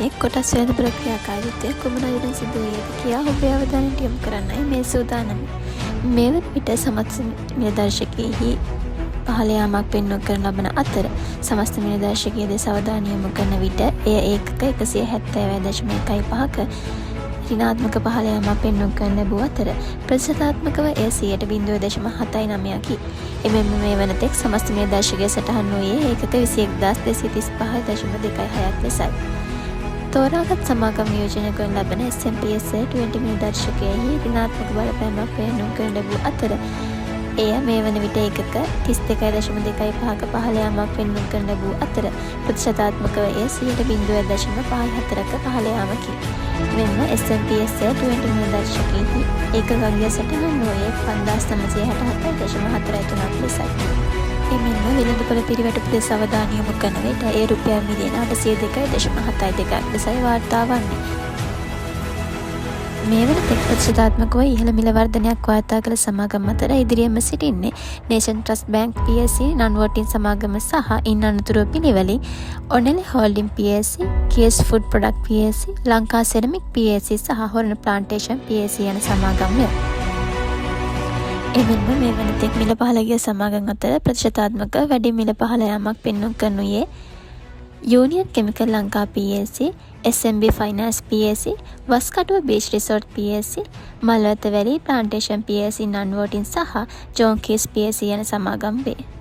එක් කොටස් වෙළඳපොළ ක්‍රියාකාරීත්වය කුමන අයුරින් සිදු වේද කියා ඔබේ අවධානයට යොමු කරන්නයි මේ සූදානම. මේ වන විට සමස්ත නිදර්ශකයෙහි පහළ යාමක් පෙන්වීම කරන ලබන අතර සමස්ත නිදර්ශකයේ දෙස අවධානය යොමු කරන විට එය ඒකක 170.15ක ඍණාත්මක පහළ යාමක් පෙන්වීම කරන ලැබුව අතර ප්‍රතිශතාත්මකව එය 0.79කි. එමෙන්ම මේ වන තෙක් සමස්ත නිදර්ශකයේ සටහන් වූයේ ඒකක 21,235.26ක් ලෙසයි. තෝරාගත් සමාගම් නියෝජනය කරන ලබන SMPS 20 නිදර්ශකයෙහි ඍණාත්මක බලපෑමක් පෙන්වීම කරන ලැබුව අතර එය මේ වන විට ඒකක 32.25ක පහළ යාමක් පෙන්වීම කරන ලැබුව අතර ප්‍රතිශතාත්මකව එය 0.54ක පහළ යාමකි. මෙන්න SMPS 20 නිදර්ශකයෙහි ඒකකගේ සටහන් වූයේ 5967.43ක් ලෙසයි. එමෙන්ම වෙළඳපොළ පිරිවැටපු ලෙස අවධානය යොමු කරන විට ඒ රුපියල් මිලියන 802.72ක් ලෙසයි වාර්තා වන්නේ. මේ වන තෙක් ප්‍රතිශතාත්මකව ඉහළ මිල වර්ධනයක් වාර්තා කළ සමාගම් අතර ඉදිරියේම සිටින්නේ nation trust bank PLC non-voting සමාගම සහ ඉන් අනතුරුව පිළිවෙලින් ඔනෙල් holding PLC, KS food product PLC, Lanka ceramic PLC සහ හොරණ ප්ලාන්ටේෂන් PLC යන සමාගම්ය. එමෙන්ම මේ වන තෙක් මිල පහළ ගිය සමාගම් අතර ප්‍රතිශතාත්මක වැඩි මිල පහළ යාමක් පෙන්වීම කරනුයේ union chemical Lanka PLC, SMB finance PLC, Waskaduwa beach resort PLC, Malwatte valley plantation PLC non-voting සහ ජෝන් කීස් PLC යන සමාගම් වේ.